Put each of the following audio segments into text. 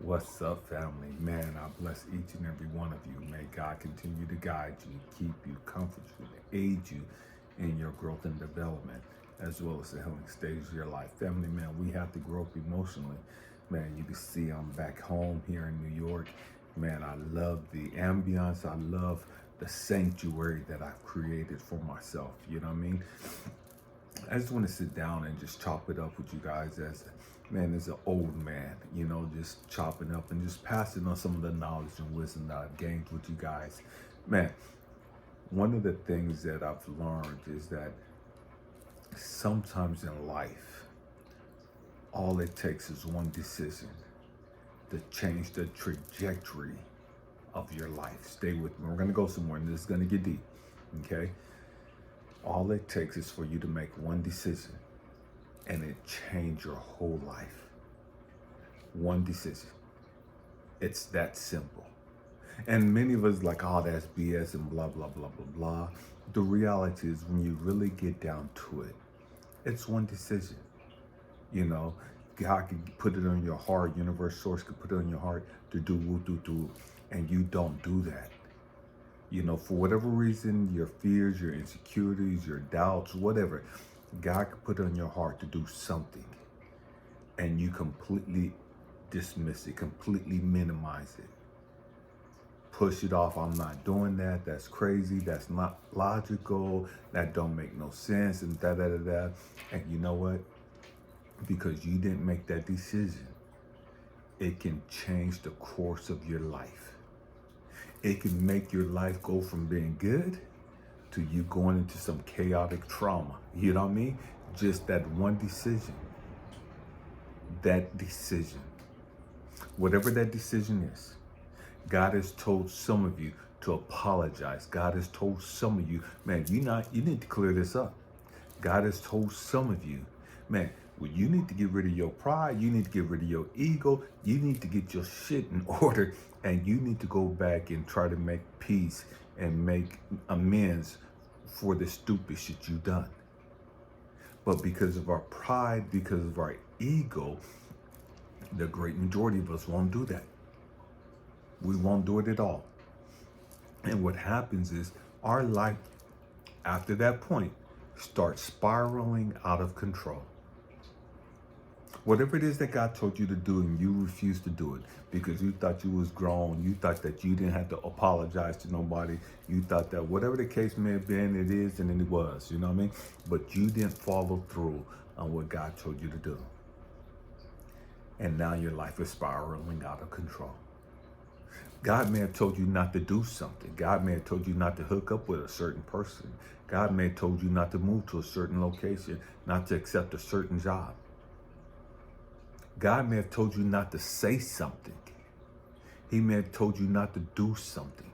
What's up, family? Man, I bless each and every one of you. May God continue to guide you, keep you, comfort you, and aid you in your growth and development, as well as the healing stage of your life. Family, man, we have to grow up emotionally. Man, you can see I'm back home here in New York. Man, I love the ambiance. I love the sanctuary that I've created for myself. You know what I mean? I just want to sit down and just chop it up with you guys as an old man, just chopping up and just passing on some of the knowledge and wisdom that I've gained with you guys. Man, one of the things that I've learned is that sometimes in life, all it takes is one decision to change the trajectory of your life. Stay with me. We're going to go somewhere and this is going to get deep, okay? All it takes is for you to make one decision and it change your whole life. One decision. It's that simple. And many of us like, oh, that's BS and blah, blah, blah, blah, blah. The reality is when you really get down to it, it's one decision. God can put it on your heart, universe source could put it on your heart to do, and you don't do that. For whatever reason, your fears, your insecurities, your doubts, whatever, God could put it on your heart to do something and you completely dismiss it, completely minimize it. Push it off. I'm not doing that. That's crazy. That's not logical. That don't make no sense and da-da-da-da. And you know what? Because you didn't make that decision, it can change the course of your life. It can make your life go from being good to you going into some chaotic trauma. You know what I mean? Just that one decision. That decision. Whatever that decision is, God has told some of you to apologize. God has told some of you, man, you need to clear this up. God has told some of you, man, well, you need to get rid of your pride. You need to get rid of your ego. You need to get your shit in order. And you need to go back and try to make peace and make amends for the stupid shit you've done. But because of our pride, because of our ego, the great majority of us won't do that. We won't do it at all. And what happens is our life, after that point, starts spiraling out of control. Whatever it is that God told you to do and you refused to do it because you thought you was grown, you thought that you didn't have to apologize to nobody, you thought that whatever the case may have been, it is and it was, you know what I mean? But you didn't follow through on what God told you to do. And now your life is spiraling out of control. God may have told you not to do something. God may have told you not to hook up with a certain person. God may have told you not to move to a certain location, not to accept a certain job. God may have told you not to say something. He may have told you not to do something.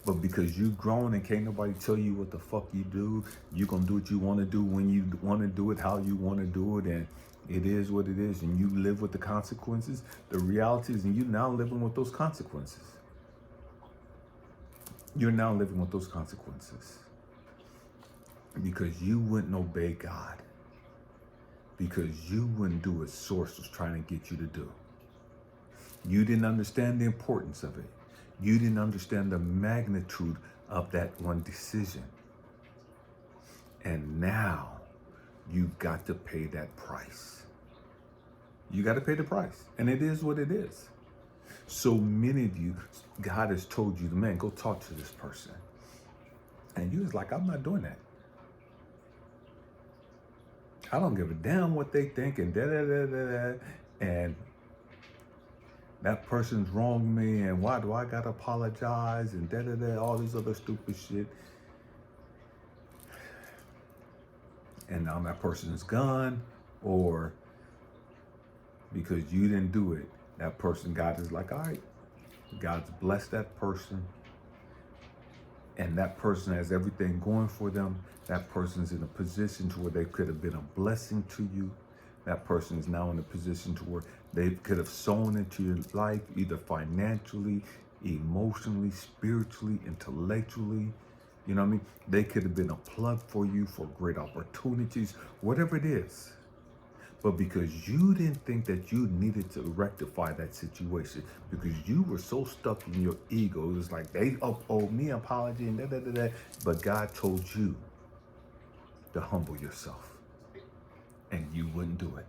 But because you've grown and can't nobody tell you what the fuck you do, you're going to do what you want to do when you want to do it, how you want to do it, and it is what it is, and you live with the consequences. The reality is, and you're now living with those consequences. You're now living with those consequences. Because you wouldn't obey God. Because you wouldn't do what Source was trying to get you to do. You didn't understand the importance of it. You didn't understand the magnitude of that one decision. And now you've got to pay that price. You got to pay the price. And it is what it is. So many of you, God has told you, man, go talk to this person. And you was like, I'm not doing that. I don't give a damn what they think and da-da-da-da-da. And that person's wronged me and why do I gotta apologize and da-da-da, all this other stupid shit. And now that person's gone, or because you didn't do it, that person, God is like, all right, God's blessed that person. And that person has everything going for them. That person's in a position to where they could have been a blessing to you. That person is now in a position to where they could have sown into your life, either financially, emotionally, spiritually, intellectually. You know what I mean? They could have been a plug for you for great opportunities, whatever it is. But because you didn't think that you needed to rectify that situation, because you were so stuck in your ego, it was like they owe me an apology and da da da da. But God told you to humble yourself, and you wouldn't do it.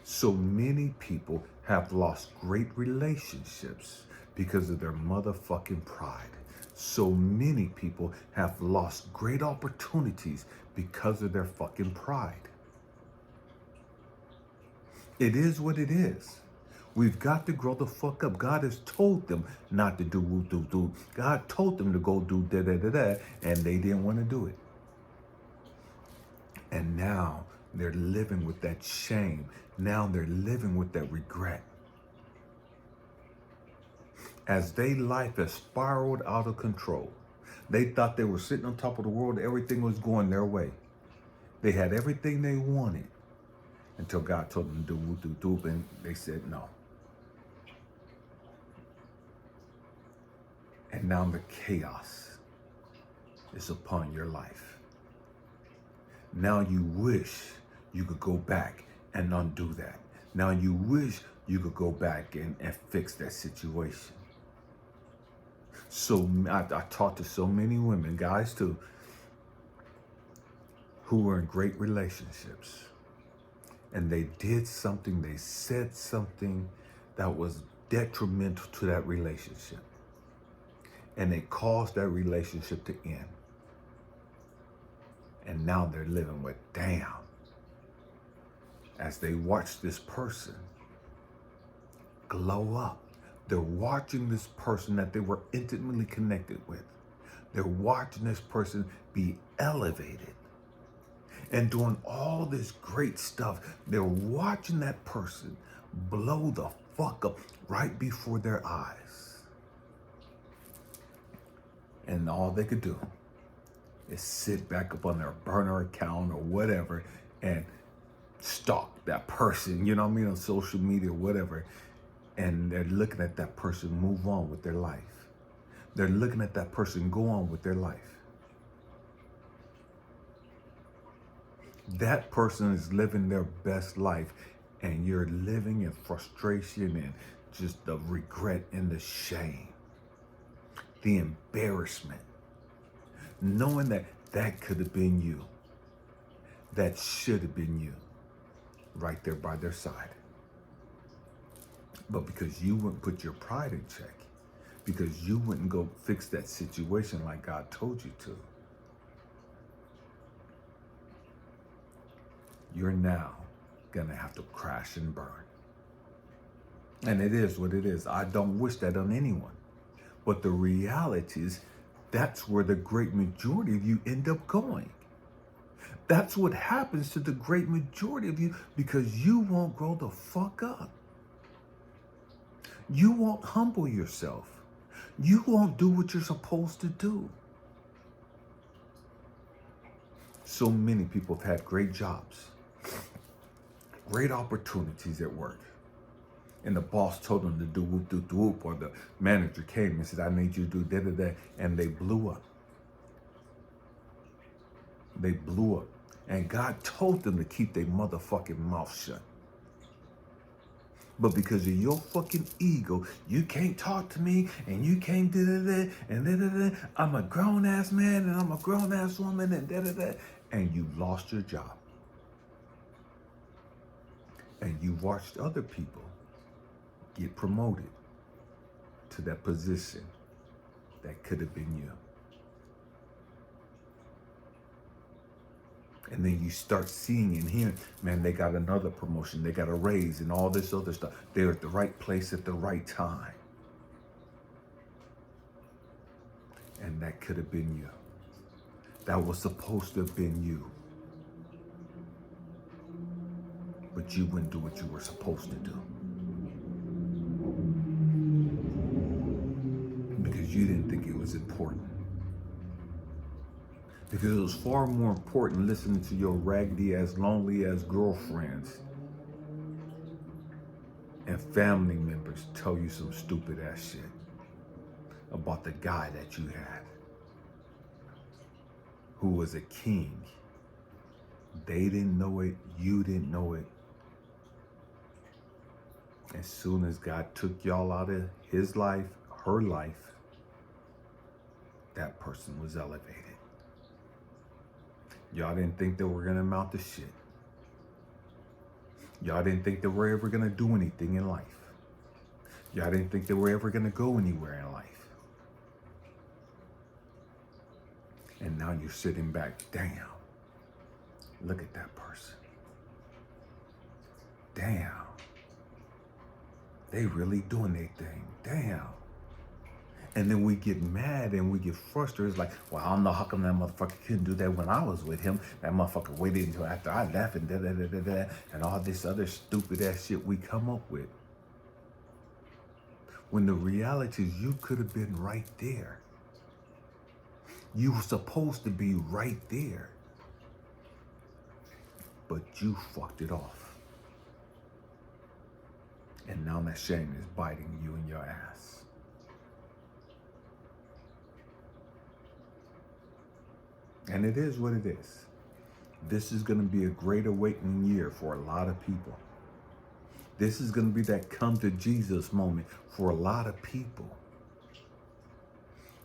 So many people have lost great relationships because of their motherfucking pride. So many people have lost great opportunities because of their fucking pride. It is what it is. We've got to grow the fuck up. God has told them not to do woo do do. God told them to go do da da da da, and they didn't want to do it. And now they're living with that shame. Now they're living with that regret. As their life has spiraled out of control, they thought they were sitting on top of the world. Everything was going their way. They had everything they wanted until God told them to do woo do do, and they said no. And now the chaos is upon your life. Now you wish you could go back and undo that. Now you wish you could go back and fix that situation. So I talked to so many women, guys too, who were in great relationships. And they did something, they said something that was detrimental to that relationship. And it caused that relationship to end. And now they're living with damn. As they watch this person glow up, they're watching this person that they were intimately connected with. They're watching this person be elevated and doing all this great stuff. They're watching that person blow the fuck up right before their eyes. And all they could do is sit back up on their burner account or whatever and stalk that person, you know what I mean, on social media or whatever. And they're looking at that person move on with their life. They're looking at that person go on with their life. That person is living their best life, and you're living in frustration and just the regret and the shame, the embarrassment, knowing that that could have been you, that should have been you, right there by their side. But because you wouldn't put your pride in check, because you wouldn't go fix that situation like God told you to, you're now gonna have to crash and burn. And it is what it is. I don't wish that on anyone. But the reality is, that's where the great majority of you end up going. That's what happens to the great majority of you, because you won't grow the fuck up. You won't humble yourself. You won't do what you're supposed to do. So many people have had great jobs, great opportunities at work. And the boss told them to do whoop, do whoop, or the manager came and said, I need you to do da da da, and they blew up. They blew up. And God told them to keep their motherfucking mouth shut. But because of your fucking ego, you can't talk to me, and you can't da da da, and da da da. I'm a grown ass man, and I'm a grown ass woman, and da da da. And you lost your job. And you watched other people get promoted to that position that could have been you. And then you start seeing and hearing, man, they got another promotion, they got a raise and all this other stuff. They're at the right place at the right time. And that could have been you. That was supposed to have been you. But you wouldn't do what you were supposed to do. Because you didn't think it was important. Because it was far more important listening to your raggedy ass, lonely ass girlfriends and family members tell you some stupid ass shit about the guy that you had, who was a king, They didn't know it. You didn't know it. As soon as God took y'all out of his life, her life, that person was elevated. Y'all didn't think they were going to amount to shit. Y'all didn't think they were ever going to do anything in life. Y'all didn't think they were ever going to go anywhere in life. And now you're sitting back, damn, look at that person. Damn, they really doing their thing, damn. And then we get mad and we get frustrated. It's like, well, I don't know how come that motherfucker couldn't do that when I was with him. That motherfucker waited until after I left and da-da-da-da-da, and all this other stupid ass shit we come up with. When the reality is you could have been right there. You were supposed to be right there. But you fucked it off. And now that shame is biting you in your ass. And it is what it is. This is going to be a great awakening year for a lot of people. This is going to be that come to Jesus moment for a lot of people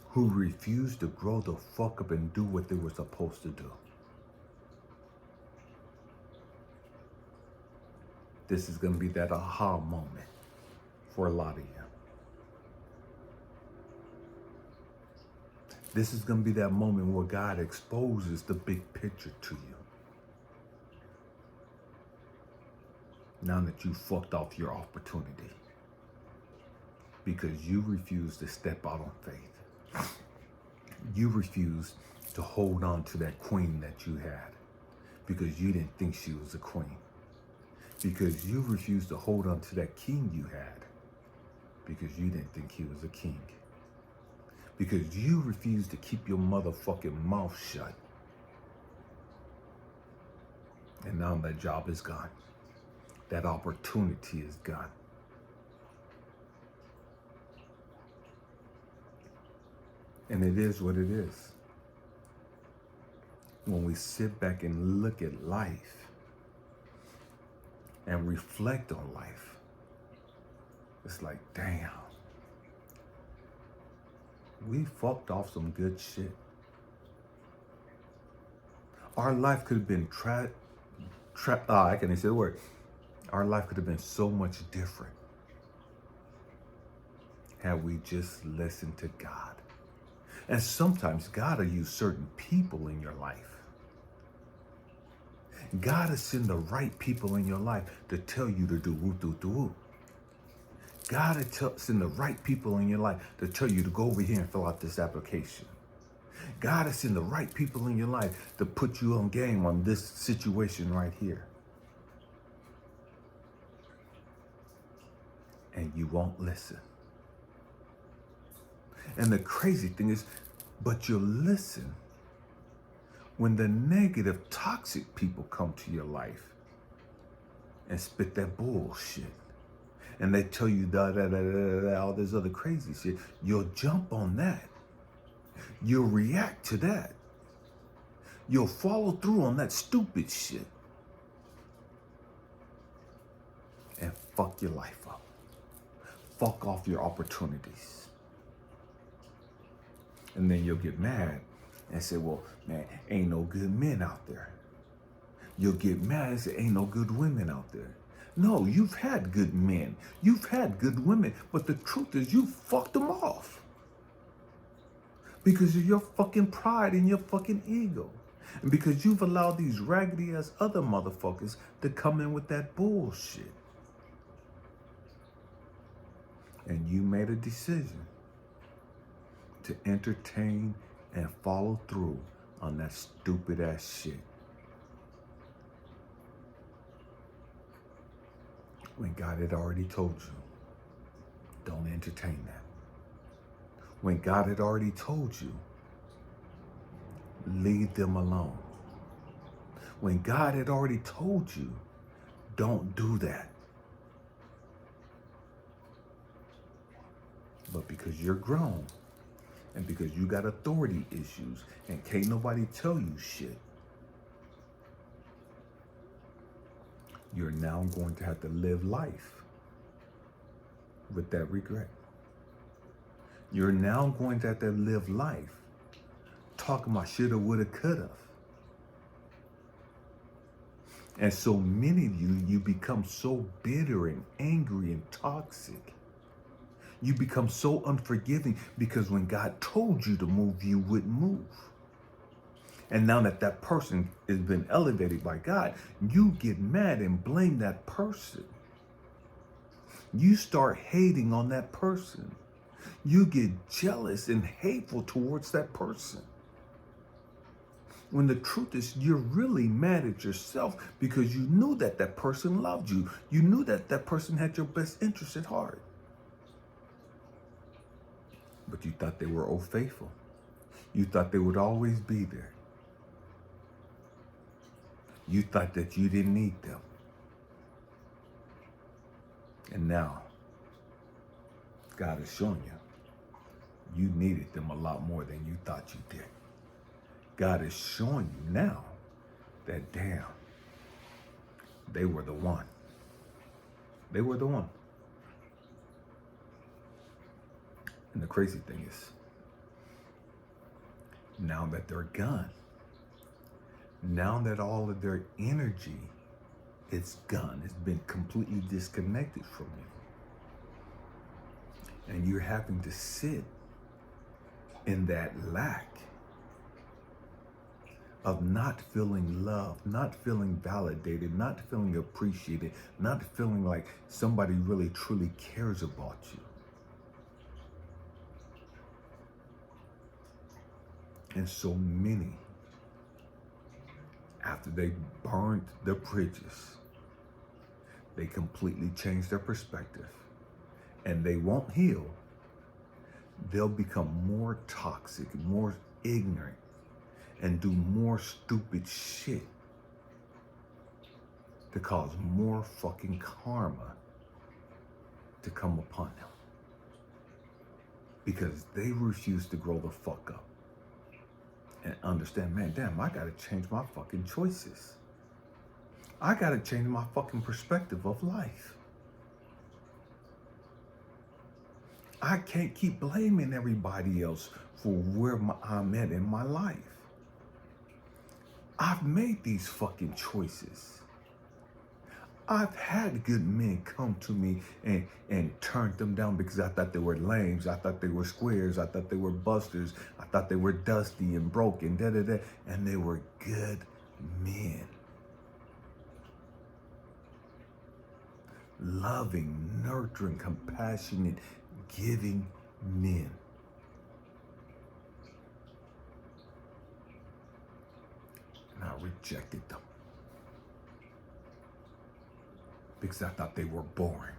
who refuse to grow the fuck up and do what they were supposed to do. This is going to be that aha moment for a lot of you. This is going to be that moment where God exposes the big picture to you. Now that you fucked off your opportunity because you refused to step out on faith. You refused to hold on to that queen that you had because you didn't think she was a queen. Because you refused to hold on to that king you had because you didn't think he was a king. Because you refused to keep your motherfucking mouth shut. And now that job is gone. That opportunity is gone. And it is what it is. When we sit back and look at life and reflect on life, it's like, damn. We fucked off some good shit. Our life could have been I can't even say the word. Our life could have been so much different had we just listened to God. And sometimes God will use certain people in your life. God will send the right people in your life to tell you to do woo doo doo woo. God will send the right people in your life to tell you to go over here and fill out this application. God will send the right people in your life to put you on game on this situation right here. And you won't listen. And the crazy thing is, but you'll listen when the negative, toxic people come to your life and spit that bullshit. And they tell you all this other crazy shit. You'll jump on that. You'll react to that. You'll follow through on that stupid shit. And fuck your life up. Fuck off your opportunities. And then you'll get mad and say, well, man, ain't no good men out there. You'll get mad and say, ain't no good women out there. No, you've had good men. You've had good women. But the truth is you fucked them off. Because of your fucking pride and your fucking ego. And because you've allowed these raggedy ass other motherfuckers to come in with that bullshit. And you made a decision to entertain and follow through on that stupid ass shit. When God had already told you, don't entertain that. When God had already told you, leave them alone. When God had already told you, don't do that. But because you're grown, and because you got authority issues, and can't nobody tell you shit, You're now going to have to live life with that regret. You're now going to have to live life talking about shoulda, woulda, coulda. And so many of you become so bitter and angry and toxic. You become so unforgiving because when God told you to move, you wouldn't move. And now that that person has been elevated by God, you get mad and blame that person. You start hating on that person. You get jealous and hateful towards that person. When the truth is, you're really mad at yourself because you knew that that person loved you. You knew that that person had your best interest at heart. But you thought they were old faithful. You thought they would always be there. You thought that you didn't need them. And now, God is showing you, you needed them a lot more than you thought you did. God is showing you now that, damn, they were the one. They were the one. And the crazy thing is, now that they're gone, now that all of their energy is gone, it's been completely disconnected from you, and you're having to sit in that lack of not feeling loved, not feeling validated, not feeling appreciated, not feeling like somebody really truly cares about you. And so many, after they burned the bridges, they completely changed their perspective, and they won't heal. They'll become more toxic, more ignorant, and do more stupid shit to cause more fucking karma to come upon them, because they refuse to grow the fuck up and understand, man, damn, I gotta change my fucking choices. I gotta change my fucking perspective of life. I can't keep blaming everybody else for where I'm at in my life. I've made these fucking choices. I've had good men come to me and turned them down because I thought they were lames. I thought they were squares. I thought they were busters. I thought they were dusty and broken, and they were good men. Loving, nurturing, compassionate, giving men. And I rejected them because I thought they were boring.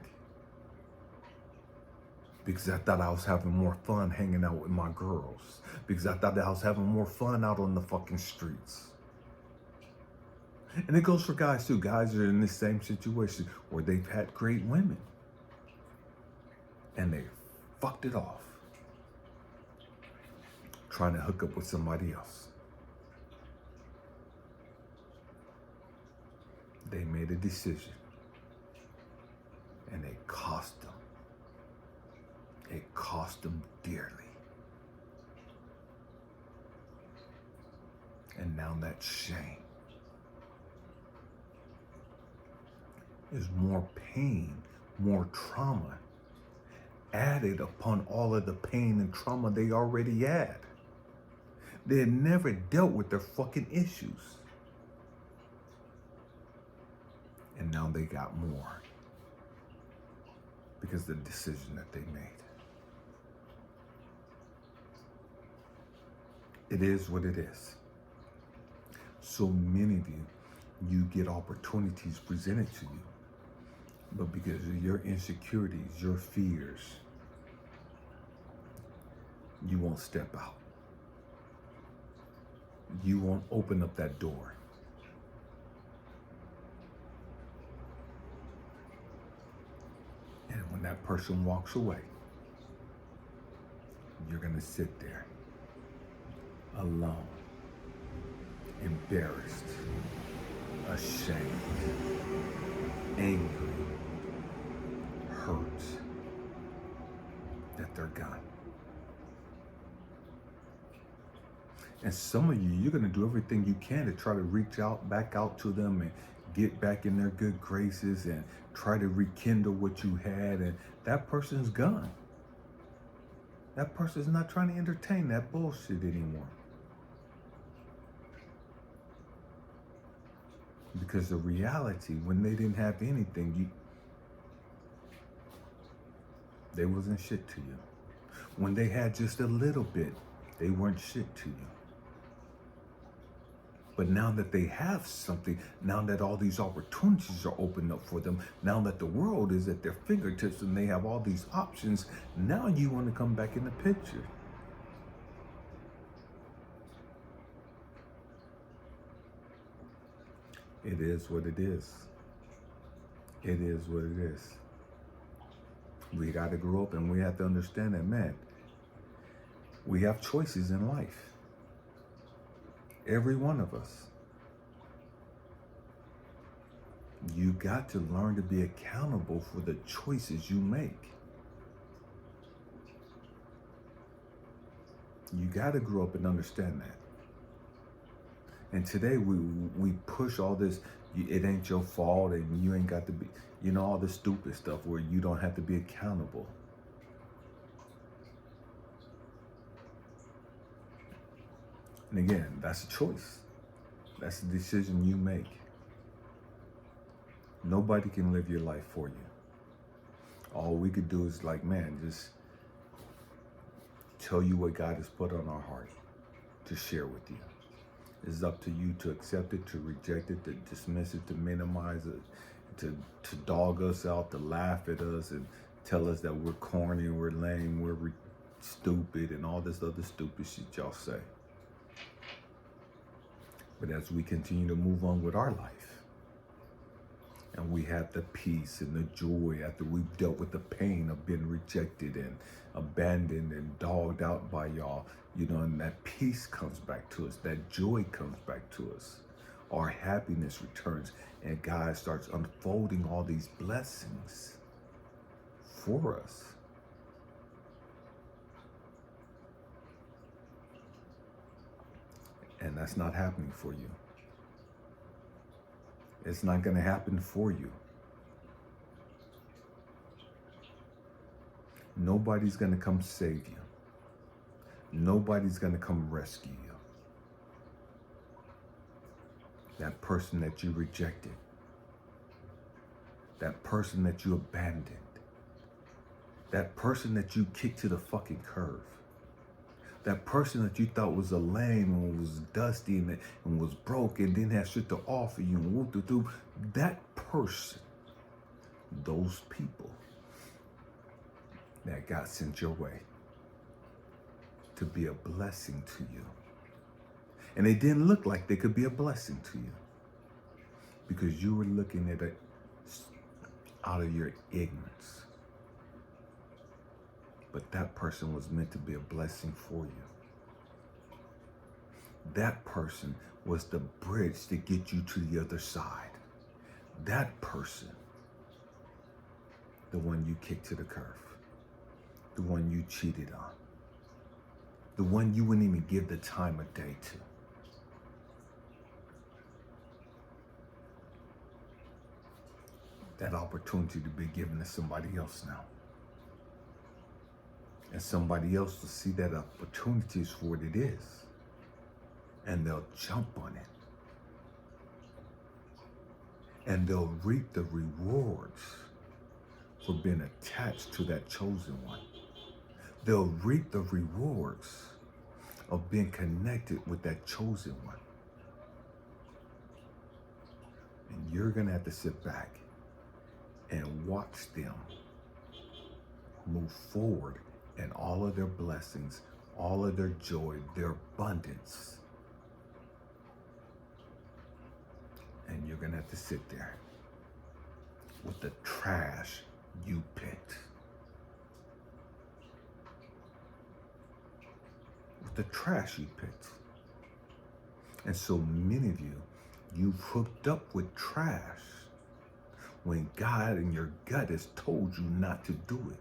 Because I thought I was having more fun hanging out with my girls. Because I thought that I was having more fun out on the fucking streets. And it goes for guys too. Guys are in the same situation where they've had great women and they fucked it off trying to hook up with somebody else. They made a decision and it cost them. It cost them dearly. And now that shame is more pain, more trauma added upon all of the pain and trauma they already had. They had never dealt with their fucking issues. And now they got more because of the decision that they made. It is what it is. So many of you get opportunities presented to you, but because of your insecurities, your fears, you won't step out. You won't open up that door. And when that person walks away, you're going to sit there alone, embarrassed, ashamed, angry, hurt that they're gone. And some of you, you're going to do everything you can to try to reach out, back out to them and get back in their good graces and try to rekindle what you had. And that person's gone. That person's not trying to entertain that bullshit anymore. Because the reality, when they didn't have anything, they wasn't shit to you. When they had just a little bit, they weren't shit to you. But now that they have something, now that all these opportunities are opened up for them, now that the world is at their fingertips and they have all these options, now you want to come back in the picture. It is what it is. It is what it is. We got to grow up and we have to understand that, man, we have choices in life. Every one of us. You got to learn to be accountable for the choices you make. You got to grow up and understand that. And today we push all this, it ain't your fault and you ain't got to be, all this stupid stuff where you don't have to be accountable. And again, that's a choice. That's a decision you make. Nobody can live your life for you. All we could do is just tell you what God has put on our heart to share with you. It's up to you to accept it, to reject it, to dismiss it, to minimize it, to dog us out, to laugh at us and tell us that we're corny, we're lame, we're stupid, and all this other stupid shit y'all say. But as we continue to move on with our life, and we have the peace and the joy after we've dealt with the pain of being rejected and abandoned and dogged out by y'all, and that peace comes back to us, that joy comes back to us, our happiness returns, and God starts unfolding all these blessings for us. And that's not happening for you. It's not going to happen for you. Nobody's going to come save you. Nobody's going to come rescue you. That person that you rejected, that person that you abandoned, that person that you kicked to the fucking curb, that person that you thought was a lame and was dusty and was broke and didn't have shit to offer you and whoop-de-doo, that person, those people that God sent your way to be a blessing to you. And they didn't look like they could be a blessing to you because you were looking at it out of your ignorance. But that person was meant to be a blessing for you. That person was the bridge to get you to the other side. That person, the one you kicked to the curb, the one you cheated on, the one you wouldn't even give the time of day to. That opportunity to be given to somebody else now. And somebody else will see that opportunity is for what it is. And they'll jump on it. And they'll reap the rewards for being attached to that chosen one. They'll reap the rewards of being connected with that chosen one. And you're going to have to sit back and watch them move forward and all of their blessings, all of their joy, their abundance. And you're going to have to sit there with the trash you picked. With the trash you picked. And so many of you, You've hooked up with trash when God in your gut has told you not to do it.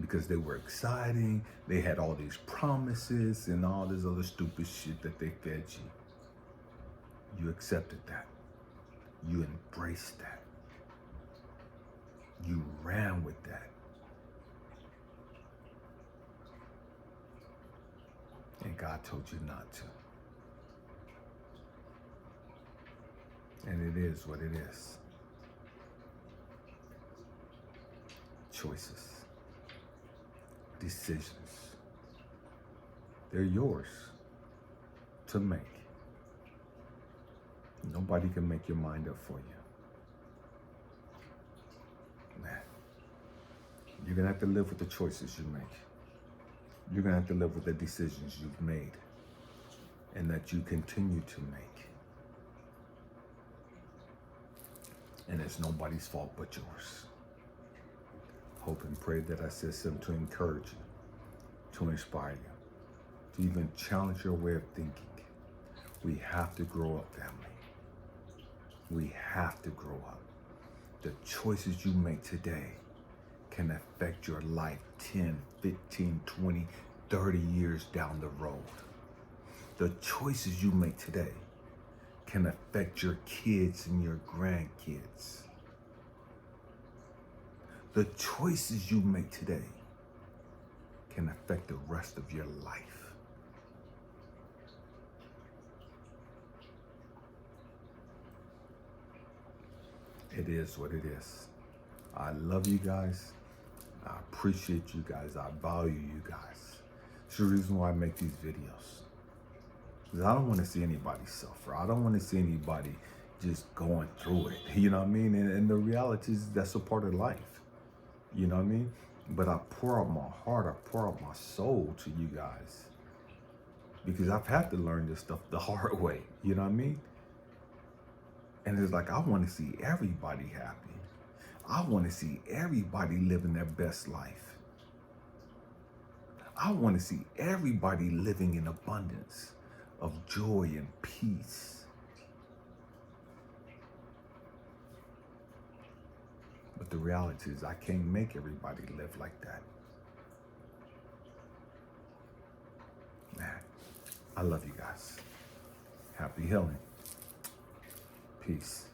Because they were exciting, they had all these promises and all this other stupid shit that they fed you. You accepted that. You embraced that. You ran with that. And God told you not to. And it is what it is. Choices. Decisions. They're yours to make. Nobody can make your mind up for you. Man, you're going to have to live with the choices you make. You're going to have to live with the decisions you've made and that you continue to make. And it's nobody's fault but yours. Hope and pray that I said something to encourage you, to inspire you, to even challenge your way of thinking. We have to grow up, family. We have to grow up. The choices you make today can affect your life 10, 15, 20, 30 years down the road. The choices you make today can affect your kids and your grandkids. The choices you make today can affect the rest of your life. It is what it is. I love you guys. I appreciate you guys. I value you guys. It's the reason why I make these videos. Because I don't want to see anybody suffer. I don't want to see anybody just going through it. You know what I mean? And the reality is that's a part of life. You know what I mean? But I pour out my heart, I pour out my soul to you guys. Because I've had to learn this stuff the hard way. You know what I mean? And it's like, I want to see everybody happy. I want to see everybody living their best life. I want to see everybody living in abundance of joy and peace. But the reality is I can't make everybody live like that. Man, I love you guys. Happy healing. Peace.